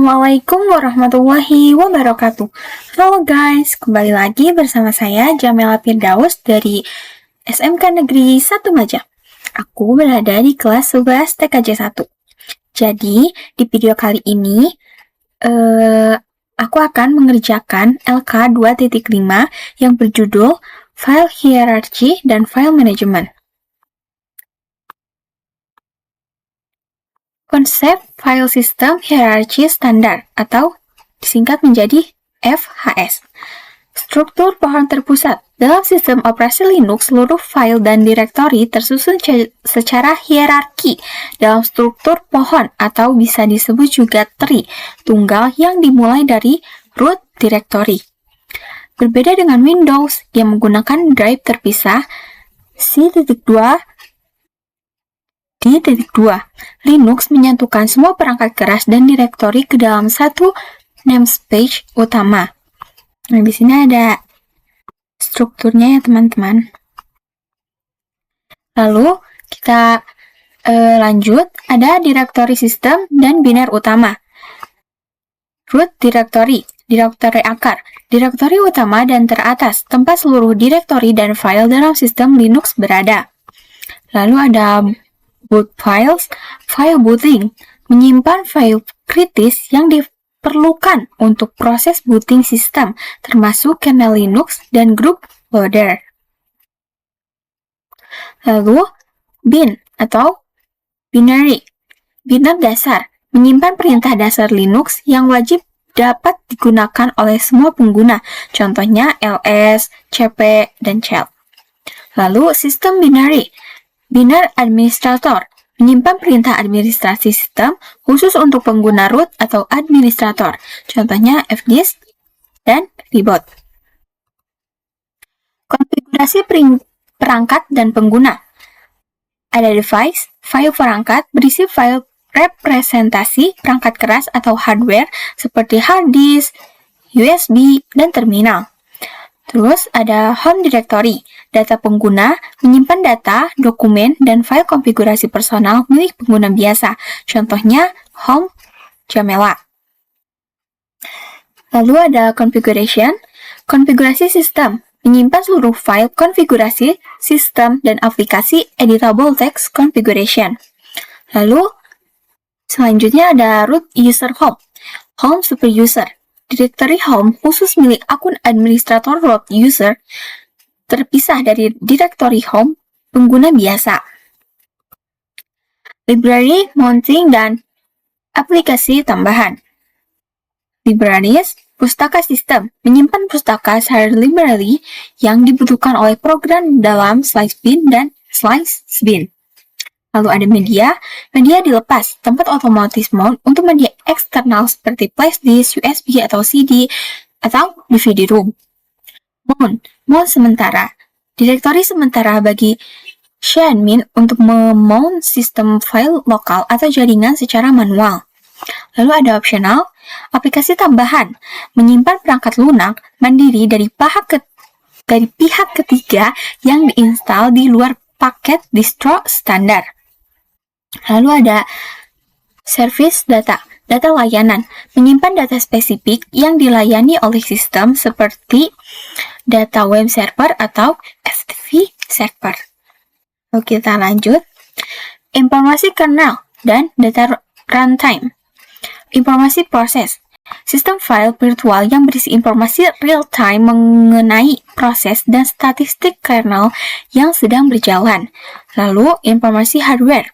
Assalamualaikum warahmatullahi wabarakatuh. Halo guys, kembali lagi bersama saya Jamela Firdaus dari SMK Negeri 1 Majah. Aku berada di kelas 11 TKJ 1. Jadi, di video kali ini aku akan mengerjakan LK 2.5 yang berjudul File Hierarchy dan File Management. Konsep File System Hierarchy Standard atau disingkat menjadi FHS. Struktur pohon terpusat. Dalam sistem operasi Linux, seluruh file dan direktori tersusun secara hierarki dalam struktur pohon atau bisa disebut juga tree tunggal yang dimulai dari root directory. Berbeda dengan Windows yang menggunakan drive terpisah, C.2 Linux menyatukan semua perangkat keras dan direktori ke dalam satu namespace utama. Nah, di sini ada strukturnya ya teman-teman. Lalu kita lanjut, ada direktori sistem dan biner utama. Root directory, direktori akar, direktori utama dan teratas, tempat seluruh direktori dan file dalam sistem Linux berada. Lalu ada boot files, file booting, menyimpan file kritis yang diperlukan untuk proses booting sistem, termasuk kernel Linux dan group loader. Lalu, bin atau binary, biner dasar, menyimpan perintah dasar Linux yang wajib dapat digunakan oleh semua pengguna, contohnya ls, cp, dan shell. Lalu, sistem binary, biner administrator, menyimpan perintah administrasi sistem khusus untuk pengguna root atau administrator, contohnya fdisk dan reboot. Konfigurasi perangkat dan pengguna. Ada device, file perangkat, berisi file representasi perangkat keras atau hardware seperti hard disk, USB, dan terminal. Terus ada home directory, data pengguna, menyimpan data, dokumen, dan file konfigurasi personal milik pengguna biasa, contohnya home Jamela. Lalu ada configuration, konfigurasi sistem, menyimpan seluruh file konfigurasi sistem dan aplikasi editable text configuration. Lalu selanjutnya ada root user home super user. Directory home khusus milik akun administrator root user terpisah dari directory home pengguna biasa. Library, mounting, dan aplikasi tambahan. Libraries, pustaka sistem, menyimpan pustaka shared library yang dibutuhkan oleh program dalam slice bin dan slice bin. Lalu ada media dilepas, tempat otomatis mount untuk media eksternal seperti flash disk, USB atau CD, atau DVD room. Mount sementara, direktori sementara bagi sysadmin untuk memount sistem file lokal atau jaringan secara manual. Lalu ada optional, aplikasi tambahan, menyimpan perangkat lunak mandiri dari pihak ketiga yang diinstal di luar paket distro standar. Lalu ada service data layanan, menyimpan data spesifik yang dilayani oleh sistem seperti data web server atau FTP server. Oke, kita lanjut. Informasi kernel dan data runtime. Informasi proses. Sistem file virtual yang berisi informasi real-time mengenai proses dan statistik kernel yang sedang berjalan. Lalu, informasi hardware.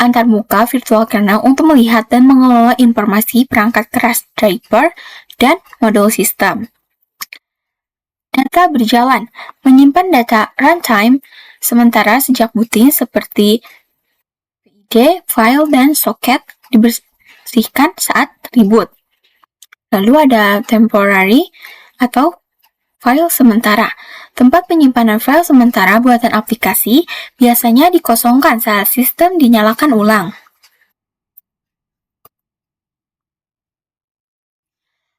Antarmuka virtual kernel untuk melihat dan mengelola informasi perangkat keras driver dan modul sistem. Data berjalan, menyimpan data runtime sementara sejak booting seperti PID, file, dan socket dibersihkan saat reboot. Lalu ada temporary atau file sementara. Tempat penyimpanan file sementara buatan aplikasi biasanya dikosongkan saat sistem dinyalakan ulang.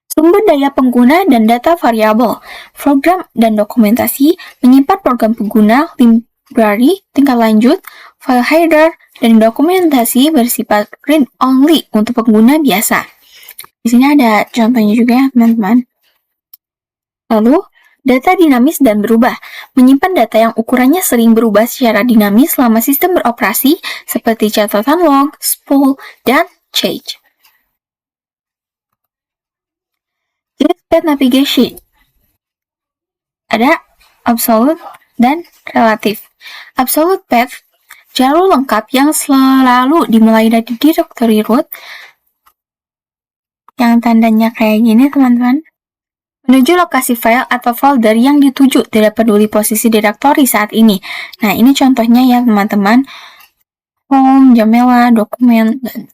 Sumber daya pengguna dan data variabel. Program dan dokumentasi menyimpan program pengguna, library, tingkat lanjut, file header, dan dokumentasi bersifat read-only untuk pengguna biasa. Di sini ada contohnya juga ya, teman-teman. Lalu, data dinamis dan berubah. Menyimpan data yang ukurannya sering berubah secara dinamis selama sistem beroperasi, seperti catatan log, spool, dan change. Jenis path navigation. Ada absolute dan relatif. Absolute path, jalur lengkap yang selalu dimulai dari directory root, yang tandanya kayak gini, teman-teman, menuju lokasi file atau folder yang dituju, tidak peduli posisi direktori saat ini. Nah, ini contohnya ya, teman-teman. Home, Jamela, dokumen, dan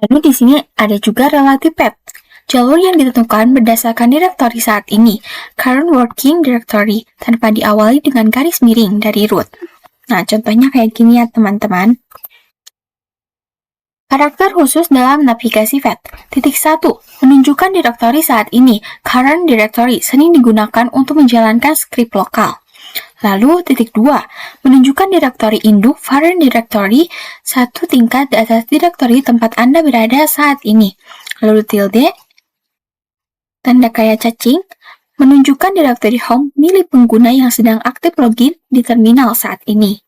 lalu di sini ada juga relative path. Jalur yang ditentukan berdasarkan direktori saat ini, current working directory, tanpa diawali dengan garis miring dari root. Nah, contohnya kayak gini ya, teman-teman. Karakter khusus dalam navigasi path. Titik 1. Menunjukkan direktori saat ini. Current directory sering digunakan untuk menjalankan skrip lokal. Lalu titik 2. Menunjukkan direktori induk parent directory satu tingkat di atas direktori tempat Anda berada saat ini. Lalu tilde, tanda kayak cacing, menunjukkan direktori home milik pengguna yang sedang aktif login di terminal saat ini.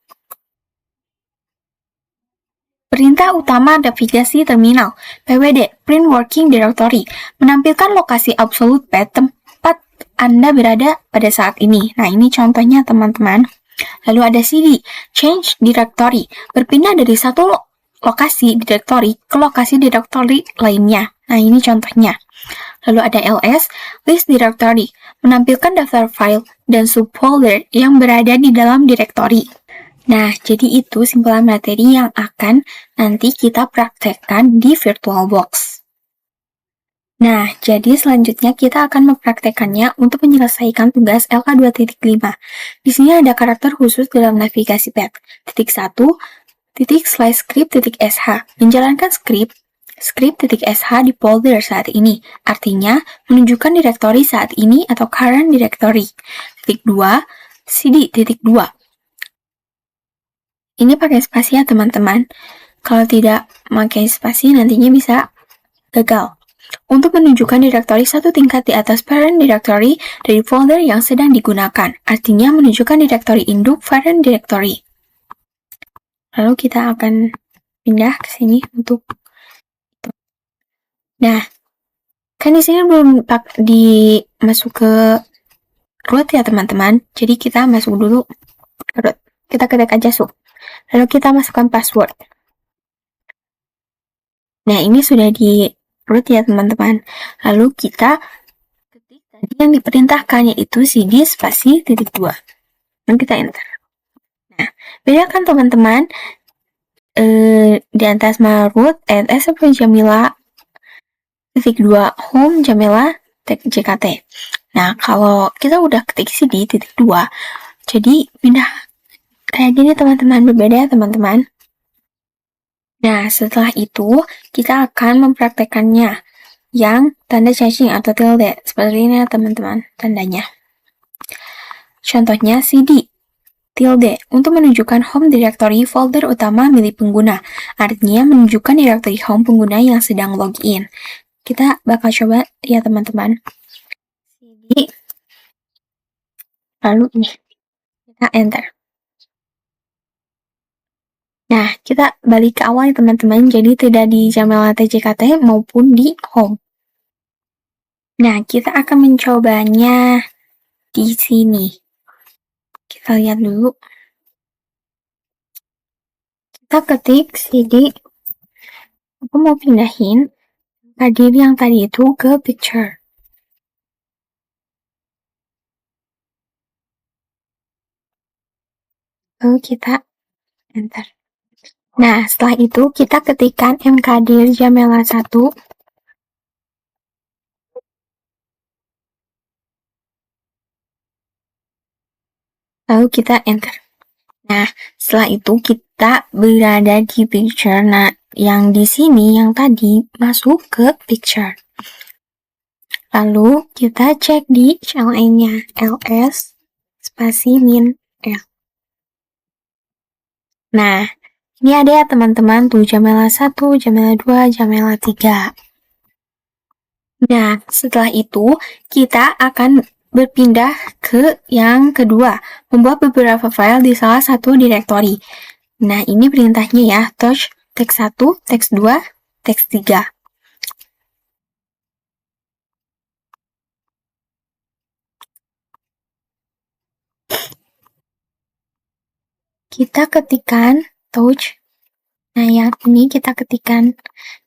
Perintah utama navigasi terminal, PWD, Print Working Directory, menampilkan lokasi absolute path tempat Anda berada pada saat ini. Nah, ini contohnya, teman-teman. Lalu ada CD, Change Directory, berpindah dari satu lokasi directory ke lokasi directory lainnya. Nah, ini contohnya. Lalu ada LS, List Directory, menampilkan daftar file dan subfolder yang berada di dalam directory. Nah, jadi itu simpulan materi yang akan nanti kita praktekkan di VirtualBox. Nah, jadi selanjutnya kita akan mempraktekannya untuk menyelesaikan tugas LK 2.5. Di sini ada karakter khusus dalam navigasi path. Titik 1, titik slash script titik sh. Menjalankan script titik sh di folder saat ini. Artinya, menunjukkan direktori saat ini atau current directory. Titik 2, cd titik 2. Ini pakai spasi ya, teman-teman. Kalau tidak pakai spasi, nantinya bisa gagal. Untuk menunjukkan direktori satu tingkat di atas parent directory dari folder yang sedang digunakan. Artinya menunjukkan direktori induk parent directory. Lalu kita akan pindah ke sini untuk itu. Nah, kan di sini belum masuk ke root ya, teman-teman. Jadi kita masuk dulu ke root. Kita ketik aja sub. Lalu kita masukkan password. Nah, ini sudah di root ya, teman-teman. Lalu kita ketik tadi yang diperintahkan, yaitu cd spasi titik 2. Dan kita enter. Nah, bedakan teman-teman di atas root seperti Jamila titik 2 home Jamila JKT. Nah, kalau kita udah ketik cd titik 2, jadi pindah kayak gini, teman-teman. Berbeda ya, teman-teman. Nah, setelah itu kita akan mempraktekannya yang tanda cacing atau tilde. Seperti ini ya, teman-teman, tandanya. Contohnya cd tilde untuk menunjukkan home directory folder utama milik pengguna. Artinya menunjukkan directory home pengguna yang sedang login. Kita bakal coba ya, teman-teman. cd lalu ini kita enter. Nah, kita balik ke awal ya, teman-teman. Jadi tidak di Jamela TJKT maupun di home. Nah, kita akan mencobanya di sini. Kita lihat dulu. Kita ketik cd. Aku mau pindahin hadir yang tadi itu ke picture. Lalu kita enter. Nah, setelah itu kita ketikkan mkdir Jamela 1. Lalu kita enter. Nah, setelah itu kita berada di picture. Nah, yang di sini, yang tadi masuk ke picture. Lalu kita cek di shell lainnya, ls spasi min l. Nah, Ini ada ya teman-teman tuh Jamela 1, Jamela 2, Jamela 3. Nah, setelah itu kita akan berpindah ke yang kedua, membuat beberapa file di salah satu direktori. Nah, ini perintahnya ya, touch teks 1, teks 2, teks 3. Kita ketikkan touch. Nah, yang ini kita ketikkan.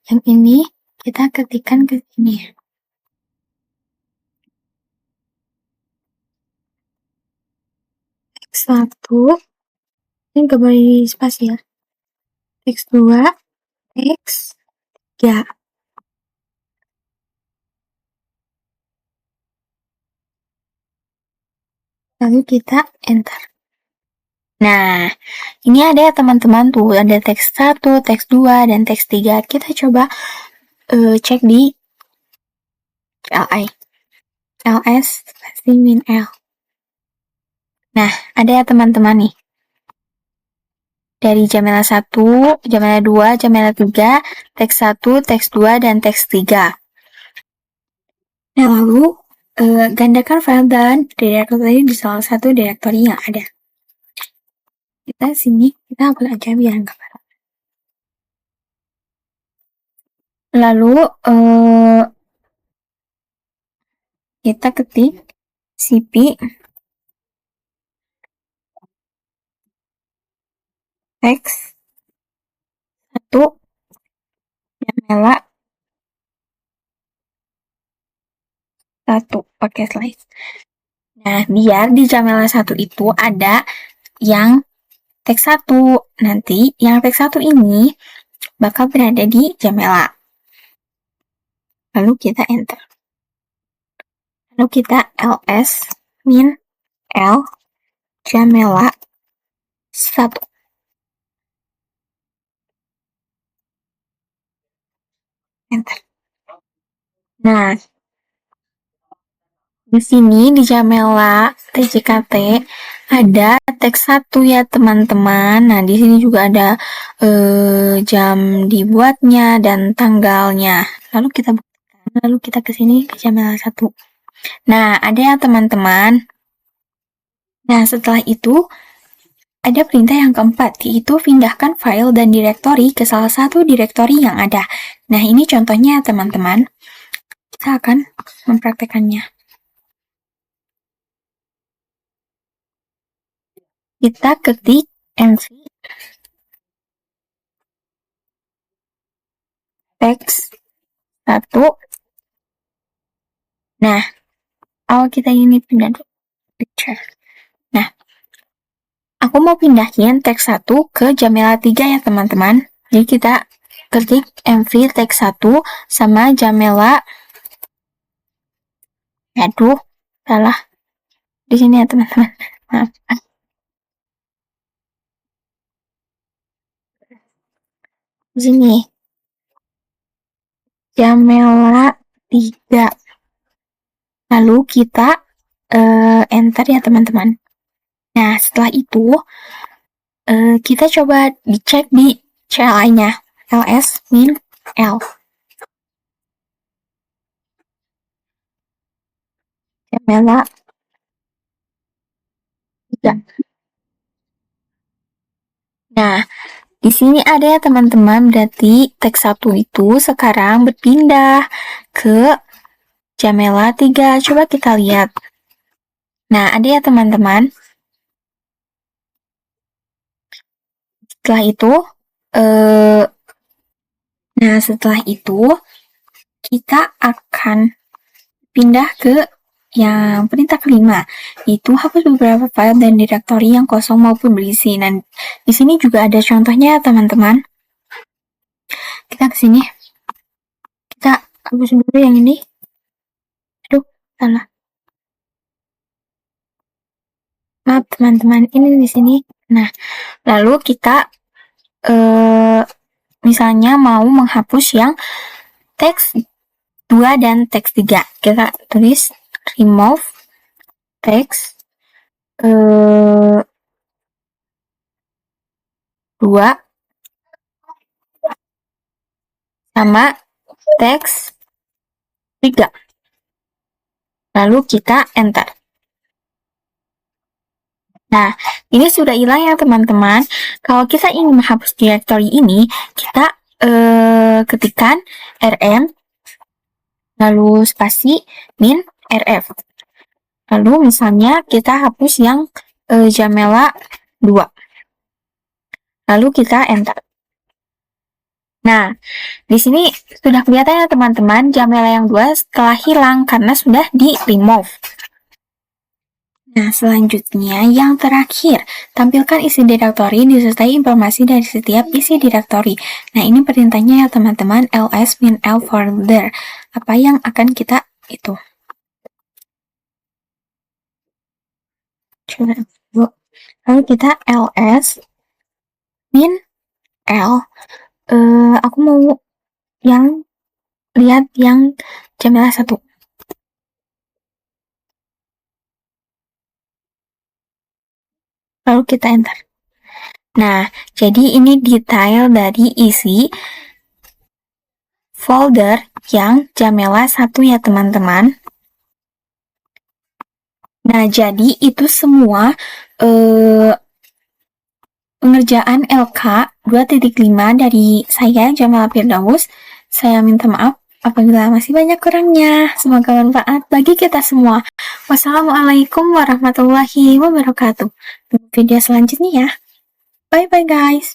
Yang ini kita ketikkan ke sini. Teks 1, ini nggak boleh di spasi ya. Teks 2, teks 3. Lalu kita enter. Nah, ini ada ya teman-teman tuh, ada teks 1, teks 2, dan teks 3. Kita coba cek di li. ls spasi min l. Nah, ada ya teman-teman nih. Dari Jamela 1, Jamela 2, Jamela 3, teks 1, teks 2, dan teks 3. Nah, lalu gandakan file dan direktori di salah satu direktori yang ada. Kita sini, kita hapus aja biar nggak parah. Lalu kita ketik cp teks 1 Jamela 1 pakai slide. Nah, biar di Jamela 1 itu ada yang teks 1. Nanti yang teks 1 ini bakal berada di Jamela. Lalu kita enter. Lalu kita ls min l Jamela 1. Enter. Nah, di sini di Jamela TJKT ada teks 1 ya teman-teman. Nah, di sini juga ada jam dibuatnya dan tanggalnya. Lalu kita ke sini ke Jamela 1. Nah, ada ya teman-teman. Nah, setelah itu ada perintah yang keempat, yaitu pindahkan file dan direktori ke salah satu direktori yang ada. Nah, ini contohnya teman-teman. Kita akan mempraktekannya. Kita ketik mv teks 1. Nah, awal kita ini pindah picture. Nah, aku mau pindahin teks 1 ke Jamela 3 ya teman-teman. Jadi kita ketik mv teks 1 sama Jamela. Aduh, salah. Di sini ya teman-teman. Maaf. Di sini. Jamela 3. Lalu kita enter ya teman-teman. Nah, setelah itu kita coba dicek di CLI-nya. ls min l. Jamela 3. Nah, di sini ada ya teman-teman, berarti teks 1 itu sekarang berpindah ke Jamela 3. Coba kita lihat. Nah, ada ya teman-teman. Setelah itu kita akan pindah ke yang perintah kelima, itu hapus beberapa file dan direktori yang kosong maupun berisi. Nah, di sini juga ada contohnya teman-teman. Kita ke sini. Kita hapus dulu yang ini. Aduh, salah. Maaf teman-teman, ini di sini. Nah, lalu kita misalnya mau menghapus yang teks 2 dan teks 3. Kita tulis remove teks 2 sama teks 3. Lalu kita enter. Nah, ini sudah hilang ya teman-teman. Kalau kita ingin menghapus directory ini, kita ketikkan rm, lalu spasi min rf. Lalu misalnya kita hapus yang Jamela 2. Lalu kita enter. Nah, di sini sudah kelihatan ya teman-teman, Jamela yang 2 telah hilang karena sudah di-remove. Nah, selanjutnya yang terakhir, tampilkan isi directory disertai informasi dari setiap isi directory. Nah, ini perintahnya ya teman-teman, ls min l folder. Apa yang akan kita itu? Lalu kita ls min l. Aku mau yang lihat yang Jamela 1. Lalu kita enter. Nah, jadi ini detail dari isi folder yang Jamela 1 ya teman-teman. Nah, jadi itu semua pengerjaan LK 2.5 dari saya, Jamela Firdaus. Saya minta maaf apabila masih banyak kurangnya. Semoga bermanfaat bagi kita semua. Wassalamualaikum warahmatullahi wabarakatuh. Tunggu video selanjutnya ya. Bye-bye guys.